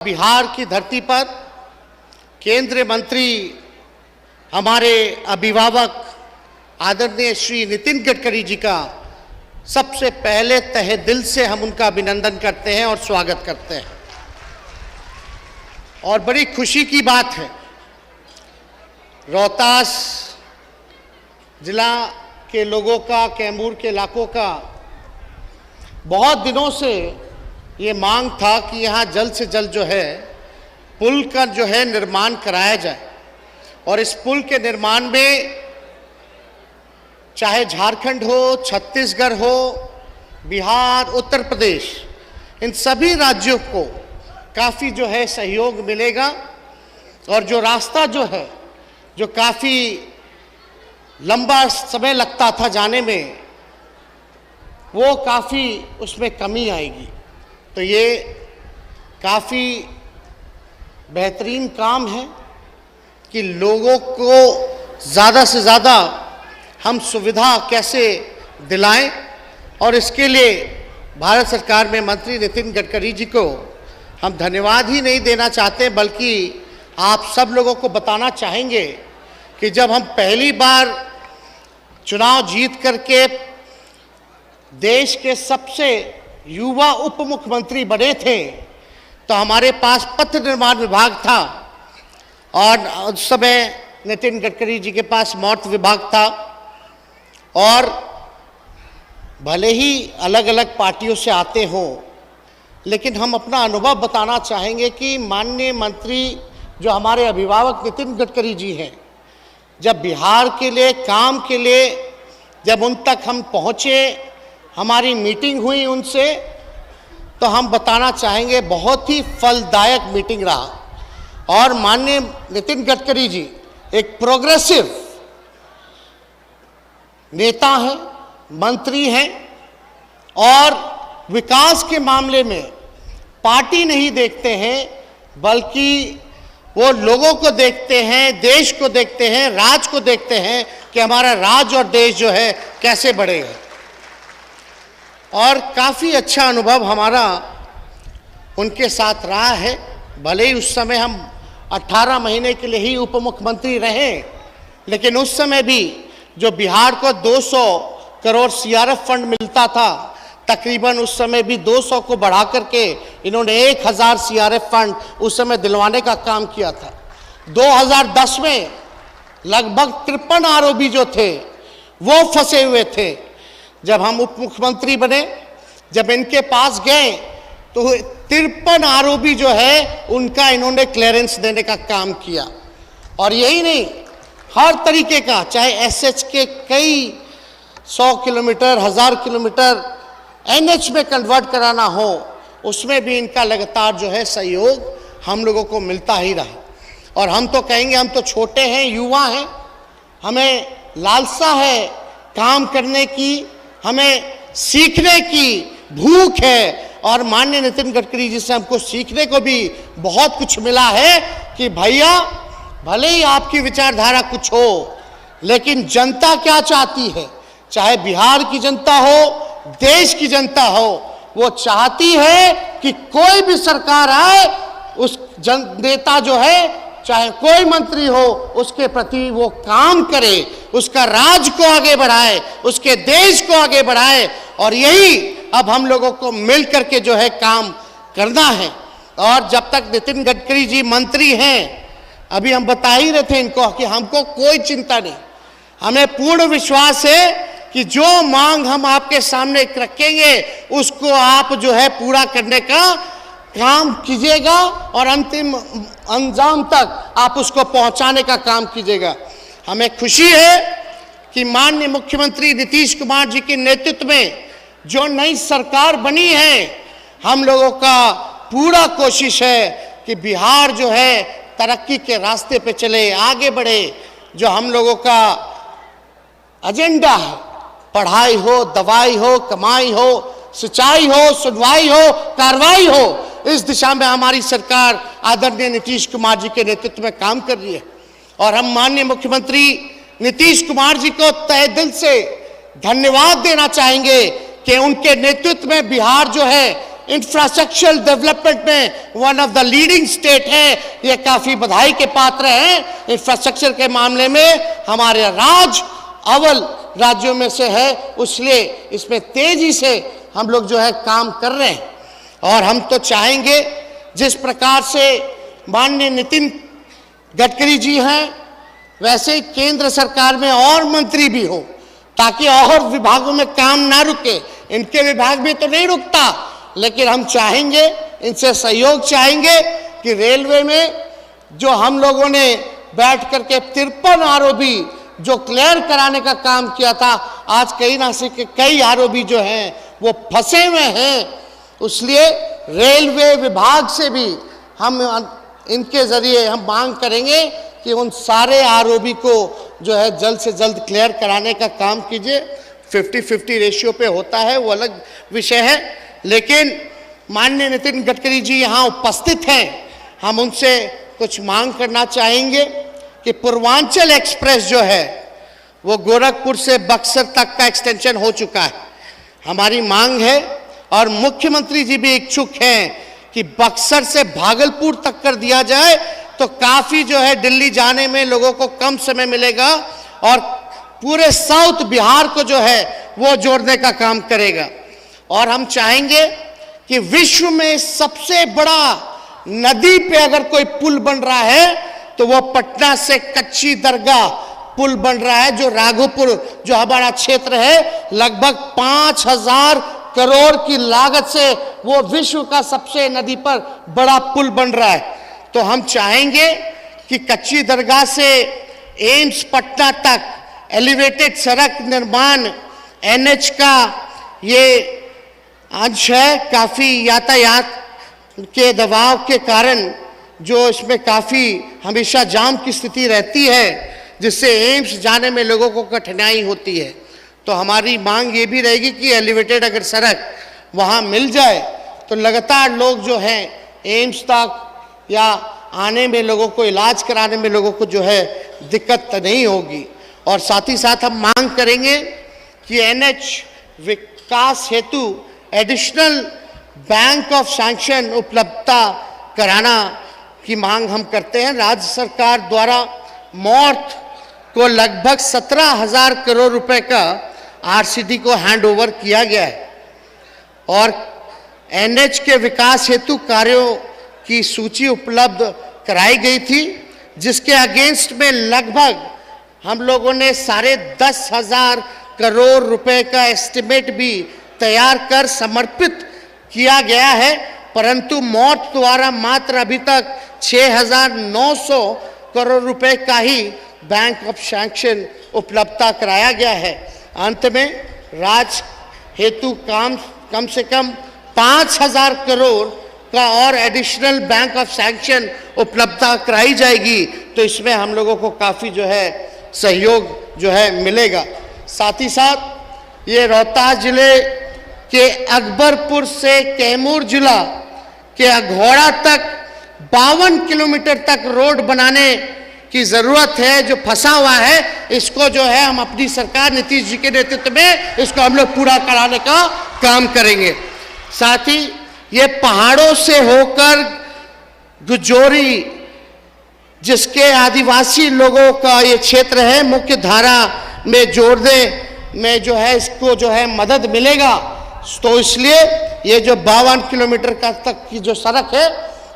बिहार की धरती पर केंद्रीय मंत्री हमारे अभिभावक आदरणीय श्री नितिन गडकरी जी का सबसे पहले तहे दिल से हम उनका अभिनंदन करते हैं और स्वागत करते हैं। और बड़ी खुशी की बात है, रोहतास जिला के लोगों का, कैमूर के इलाकों का बहुत दिनों से ये मांग था कि यहाँ जल्द से जल्द जो है पुल का जो है निर्माण कराया जाए। और इस पुल के निर्माण में चाहे झारखंड हो, छत्तीसगढ़ हो, बिहार, उत्तर प्रदेश, इन सभी राज्यों को काफ़ी जो है सहयोग मिलेगा। और जो रास्ता जो है, जो काफ़ी लंबा समय लगता था जाने में, वो काफ़ी उसमें कमी आएगी। तो ये काफ़ी बेहतरीन काम है कि लोगों को ज़्यादा से ज़्यादा हम सुविधा कैसे दिलाएं। और इसके लिए भारत सरकार में मंत्री नितिन गडकरी जी को हम धन्यवाद ही नहीं देना चाहते, बल्कि आप सब लोगों को बताना चाहेंगे कि जब हम पहली बार चुनाव जीत करके देश के सबसे युवा उप मुख्यमंत्री बने थे तो हमारे पास पथ निर्माण विभाग था और उस समय नितिन गडकरी जी के पास मौर्त विभाग था। और भले ही अलग अलग पार्टियों से आते हों, लेकिन हम अपना अनुभव बताना चाहेंगे कि माननीय मंत्री जो हमारे अभिभावक नितिन गडकरी जी हैं, जब बिहार के लिए काम के लिए जब उन तक हम पहुँचे, हमारी मीटिंग हुई उनसे, तो हम बताना चाहेंगे बहुत ही फलदायक मीटिंग रहा। और माननीय नितिन गडकरी जी एक प्रोग्रेसिव नेता हैं, मंत्री हैं और विकास के मामले में पार्टी नहीं देखते हैं, बल्कि वो लोगों को देखते हैं, देश को देखते हैं, राज्य को देखते हैं कि हमारा राज्य और देश जो है कैसे बढ़ेगा। और काफ़ी अच्छा अनुभव हमारा उनके साथ रहा है। भले ही उस समय हम 18 महीने के लिए ही उप मुख्यमंत्री रहे, लेकिन उस समय भी जो बिहार को 200 करोड़ सीआरएफ फंड मिलता था, तकरीबन उस समय भी 200 को बढ़ा करके इन्होंने 1000 सीआरएफ फंड उस समय दिलवाने का काम किया था। 2010 में लगभग 53 आरोपी जो थे वो फंसे हुए थे। जब हम उप मुख्यमंत्री बने, जब इनके पास गए तो 53 आरोपी जो है उनका इन्होंने क्लियरेंस देने का काम किया। और यही नहीं, हर तरीके का, चाहे एसएच के कई 100 किलोमीटर, 1000 किलोमीटर एनएच में कन्वर्ट कराना हो, उसमें भी इनका लगातार जो है सहयोग हम लोगों को मिलता ही रहा। और हम तो कहेंगे, हम तो छोटे हैं, युवा हैं, हमें लालसा है काम करने की, हमें सीखने की भूख है। और माननीय नितिन गडकरी जी से हमको सीखने को भी बहुत कुछ मिला है कि भैया, भले ही आपकी विचारधारा कुछ हो, लेकिन जनता क्या चाहती है, चाहे बिहार की जनता हो, देश की जनता हो, वो चाहती है कि कोई भी सरकार आए, उस नेता जो है, चाहे कोई मंत्री हो, उसके प्रति वो काम करे, उसका राज्य को आगे बढ़ाए, उसके देश को आगे बढ़ाए। और यही अब हम लोगों को मिल करके जो है काम करना है। और जब तक नितिन गडकरी जी मंत्री हैं, अभी हम बता ही रहे थे इनको कि हमको कोई चिंता नहीं, हमें पूर्ण विश्वास है कि जो मांग हम आपके सामने रखेंगे उसको आप जो है पूरा करने का काम कीजिएगा और अंतिम अंजाम तक आप उसको पहुंचाने का काम कीजिएगा। हमें खुशी है कि माननीय मुख्यमंत्री नीतीश कुमार जी के नेतृत्व में जो नई सरकार बनी है, हम लोगों का पूरा कोशिश है कि बिहार जो है तरक्की के रास्ते पे चले, आगे बढ़े। जो हम लोगों का एजेंडा है, पढ़ाई हो, दवाई हो, कमाई हो, सिंचाई हो, सुनवाई हो, कार्रवाई हो, इस दिशा में हमारी सरकार आदरणीय नीतीश कुमार जी के नेतृत्व में काम कर रही है। और हम माननीय मुख्यमंत्री नीतीश कुमार जी को तहे दिल से धन्यवाद देना चाहेंगे कि उनके नेतृत्व में बिहार जो है इंफ्रास्ट्रक्चरल डेवलपमेंट में one of the leading state है। ये काफी बधाई के पात्र हैं। इंफ्रास्ट्रक्चर के मामले में हमारे राज्य अव्वल राज्यों में से है, इसलिए इसमें तेजी से हम लोग जो है काम कर रहे हैं। और हम तो चाहेंगे जिस प्रकार से माननीय नितिन गडकरी जी हैं, वैसे ही केंद्र सरकार में और मंत्री भी हो, ताकि और विभागों में काम ना रुके। इनके विभाग में तो नहीं रुकता, लेकिन हम चाहेंगे, इनसे सहयोग चाहेंगे कि रेलवे में जो हम लोगों ने बैठ करके 53 आरओबी जो क्लियर कराने का काम किया था, आज कई ना से कई आरओबी जो हैं वो फंसे हुए हैं। इसलिए रेलवे विभाग से भी हम इनके जरिए हम मांग करेंगे कि उन सारे आरओबी को जो है जल्द से जल्द क्लियर कराने का काम कीजिए। 50-50 रेशियो पे होता है वो अलग विषय है, लेकिन माननीय नितिन गडकरी जी यहाँ उपस्थित हैं, हम उनसे कुछ मांग करना चाहेंगे कि पूर्वांचल एक्सप्रेस जो है वो गोरखपुर से बक्सर तक का एक्सटेंशन हो चुका है। हमारी मांग है और मुख्यमंत्री जी भी इच्छुक हैं कि बक्सर से भागलपुर तक कर दिया जाए, तो काफी जो है दिल्ली जाने में लोगों को कम समय मिलेगा और पूरे साउथ बिहार को जो है वो जोड़ने का काम करेगा। और हम चाहेंगे कि विश्व में सबसे बड़ा नदी पे अगर कोई पुल बन रहा है तो वो पटना से कच्ची दरगाह पुल बन रहा है, जो राघोपुर जो हमारा क्षेत्र है, लगभग 5000 करोड़ की लागत से वो विश्व का सबसे नदी पर बड़ा पुल बन रहा है। तो हम चाहेंगे कि कच्ची दरगाह से एम्स पटना तक एलिवेटेड सड़क निर्माण एनएच का ये अंश है। काफ़ी यातायात के दबाव के कारण जो इसमें काफ़ी हमेशा जाम की स्थिति रहती है, जिससे एम्स जाने में लोगों को कठिनाई होती है। तो हमारी मांग ये भी रहेगी कि एलिवेटेड अगर सड़क वहाँ मिल जाए तो लगातार लोग जो हैं एम्स तक या आने में, लोगों को इलाज कराने में लोगों को जो है दिक्कत नहीं होगी। और साथ ही साथ हम मांग करेंगे कि एनएच विकास हेतु एडिशनल बैंक ऑफ सैंक्शन उपलब्धता कराना की मांग हम करते हैं। राज्य सरकार द्वारा मॉर्थ को लगभग 17,000 करोड़ रुपए का आरसीडी को हैंड ओवर किया गया है और एनएच के विकास हेतु कार्यों की सूची उपलब्ध कराई गई थी, जिसके अगेंस्ट में लगभग हम लोगों ने 10,500 करोड़ रुपए का एस्टिमेट भी तैयार कर समर्पित किया गया है, परंतु मॉर्थ द्वारा मात्र अभी तक 6,900 करोड़ रुपए का ही बैंक ऑफ सैंक्शन उपलब्धता कराया गया है। अंत में राज्य हेतु कम से कम 5,000 करोड़ का और एडिशनल बैंक ऑफ सैंक्शन उपलब्धता कराई जाएगी, तो इसमें हम लोगों को काफ़ी जो है सहयोग जो है मिलेगा। साथ ही साथ ये रोहतास जिले के अकबरपुर से कैमूर जिला के अघोड़ा तक 52 किलोमीटर तक रोड बनाने की ज़रूरत है, जो फंसा हुआ है। इसको जो है हम अपनी सरकार नीतीश जी के नेतृत्व में इसको हम लोग पूरा कराने का काम करेंगे। साथ ही ये पहाड़ों से होकर गुजोरी, जिसके आदिवासी लोगों का ये क्षेत्र है, मुख्य धारा में जोड़ने में जो है इसको जो है मदद मिलेगा। तो इसलिए ये जो 52 किलोमीटर का तक की जो सड़क है,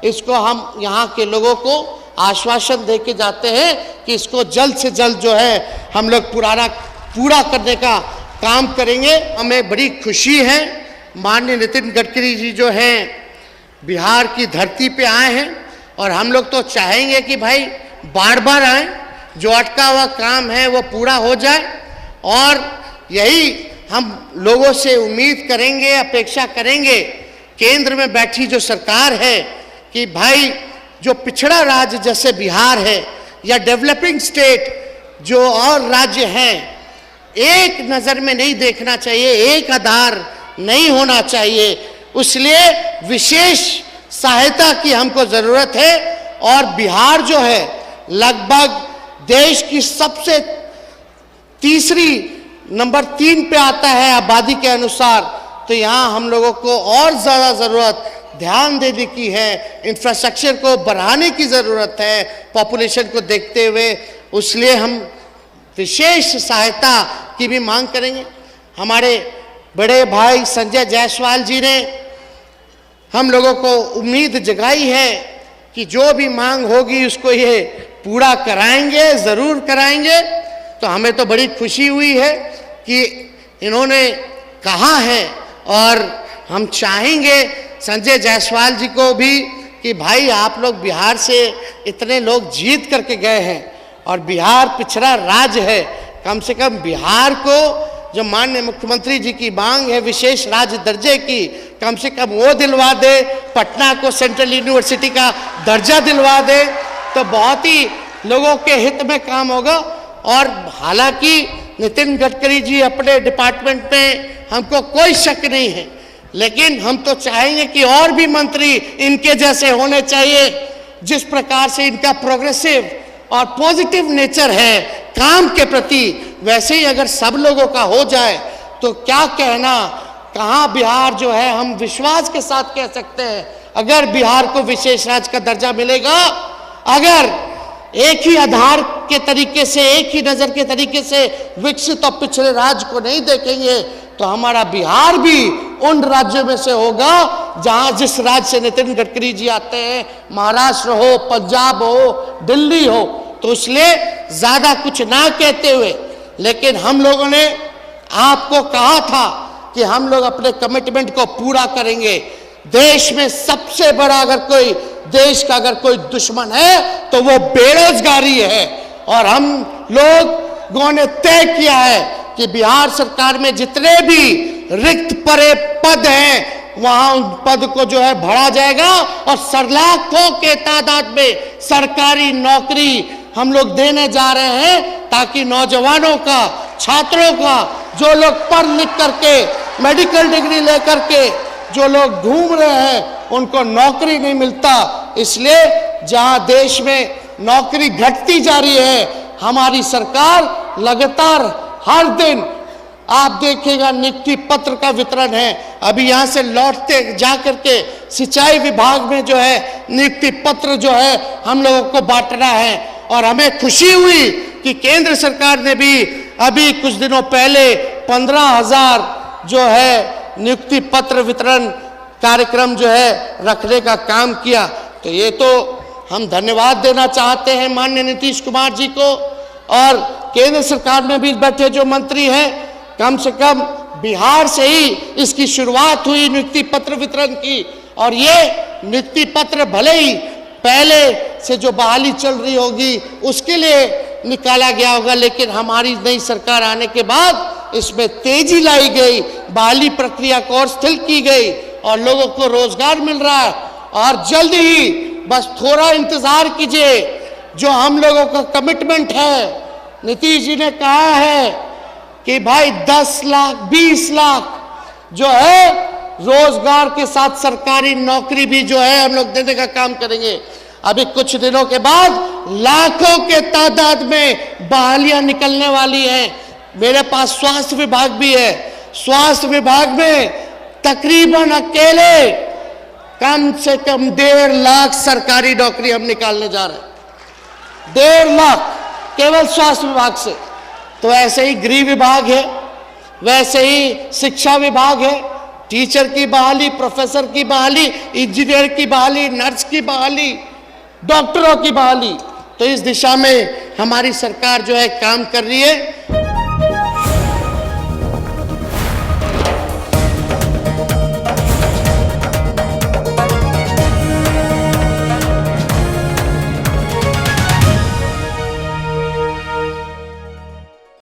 इसको हम यहाँ के लोगों को आश्वासन दे के जाते हैं कि इसको जल्द से जल्द जो है हम लोग पूरा करने का काम करेंगे। हमें बड़ी खुशी है, माननीय नितिन गडकरी जी जो हैं बिहार की धरती पे आए हैं और हम लोग तो चाहेंगे कि भाई बार बार आए, जो अटका हुआ काम है वो पूरा हो जाए। और यही हम लोगों से उम्मीद करेंगे, अपेक्षा करेंगे केंद्र में बैठी जो सरकार है कि भाई जो पिछड़ा राज्य जैसे बिहार है या डेवलपिंग स्टेट जो और राज्य हैं, एक नज़र में नहीं देखना चाहिए, एक आधार नहीं होना चाहिए। इसलिए विशेष सहायता की हमको ज़रूरत है। और बिहार जो है लगभग देश की सबसे तीसरी नंबर 3 पे आता है आबादी के अनुसार, तो यहाँ हम लोगों को और ज़्यादा ज़रूरत ध्यान देने की है, इंफ्रास्ट्रक्चर को बढ़ाने की ज़रूरत है पॉपुलेशन को देखते हुए। इसलिए हम विशेष सहायता की भी मांग करेंगे। हमारे बड़े भाई संजय जायसवाल जी ने हम लोगों को उम्मीद जगाई है कि जो भी मांग होगी उसको ये पूरा कराएंगे, ज़रूर कराएंगे। तो हमें तो बड़ी खुशी हुई है कि इन्होंने कहा है, और हम चाहेंगे संजय जायसवाल जी को भी कि भाई आप लोग बिहार से इतने लोग जीत करके गए हैं और बिहार पिछड़ा राज्य है, कम से कम बिहार को जो माननीय मुख्यमंत्री जी की मांग है विशेष राज्य दर्जे की, कम से कम वो दिलवा दे, पटना को सेंट्रल यूनिवर्सिटी का दर्जा दिलवा दे, तो बहुत ही लोगों के हित में काम होगा। और हालांकि नितिन गडकरी जी अपने डिपार्टमेंट में हमको कोई शक नहीं है, लेकिन हम तो चाहेंगे कि और भी मंत्री इनके जैसे होने चाहिए। जिस प्रकार से इनका प्रोग्रेसिव और पॉजिटिव नेचर है काम के प्रति, वैसे ही अगर सब लोगों का हो जाए तो क्या कहना, कहाँ बिहार जो है हम विश्वास के साथ कह सकते हैं अगर बिहार को विशेष राज्य का दर्जा मिलेगा, अगर एक ही आधार के तरीके से, एक ही नजर के तरीके से विकसित और पिछड़े राज्य को नहीं देखेंगे तो हमारा बिहार भी उन राज्यों में से होगा जहां जिस राज्य से नितिन गडकरी जी आते हैं, महाराष्ट्र हो, पंजाब हो, दिल्ली हो। तो इसलिए ज्यादा कुछ ना कहते हुए, लेकिन हम लोगों ने आपको कहा था कि हम लोग अपने कमिटमेंट को पूरा करेंगे। देश में सबसे बड़ा अगर कोई देश का अगर कोई दुश्मन है तो वो बेरोजगारी है, और हम लोगों ने तय किया है कि बिहार सरकार में जितने भी रिक्त पड़े पद हैं वहां उन पद को जो है भरा जाएगा, और लाखों के तादाद में सरकारी नौकरी हम लोग देने जा रहे हैं, ताकि नौजवानों का, छात्रों का, जो लोग पढ़ लिख करके मेडिकल डिग्री लेकर के जो लोग घूम रहे हैं उनको नौकरी नहीं मिलता। इसलिए जहां देश में नौकरी घटती जा रही है, हमारी सरकार लगातार हर दिन आप देखिएगा नियुक्ति पत्र का वितरण है। अभी यहाँ से लौटते जा करके सिंचाई विभाग में जो है नियुक्ति पत्र जो है हम लोगों को बांटना है, और हमें खुशी हुई कि केंद्र सरकार ने भी अभी कुछ दिनों पहले 15,000 जो है नियुक्ति पत्र वितरण कार्यक्रम जो है रखने का काम किया। तो ये तो हम धन्यवाद देना चाहते हैं माननीय नीतीश कुमार जी को, और केंद्र सरकार में भी बैठे जो मंत्री हैं, कम से कम बिहार से ही इसकी शुरुआत हुई नियुक्ति पत्र वितरण की। और ये नियुक्ति पत्र भले ही पहले से जो बहाली चल रही होगी उसके लिए निकाला गया होगा, लेकिन हमारी नई सरकार आने के बाद इसमें तेजी लाई गई, बहाली प्रक्रिया को और स्थिर की गई और लोगों को रोजगार मिल रहा है। और जल्द ही, बस थोड़ा इंतजार कीजिए, जो हम लोगों का कमिटमेंट है, नीतीश जी ने कहा है कि भाई 10 लाख 20 लाख जो है रोजगार के साथ सरकारी नौकरी भी जो है हम लोग देने का काम करेंगे। अभी कुछ दिनों के बाद लाखों के तादाद में बहालियां निकलने वाली हैं। मेरे पास स्वास्थ्य विभाग भी है, स्वास्थ्य विभाग में तकरीबन अकेले कम से कम 1.5 लाख सरकारी नौकरी हम निकालने जा रहे हैं, 1.5 लाख केवल स्वास्थ्य विभाग से। तो ऐसे ही गृह विभाग है, वैसे ही शिक्षा विभाग है, टीचर की बहाली, प्रोफेसर की बहाली, इंजीनियर की बहाली, नर्स की बहाली, डॉक्टरों की बहाली। तो इस दिशा में हमारी सरकार जो है काम कर रही है।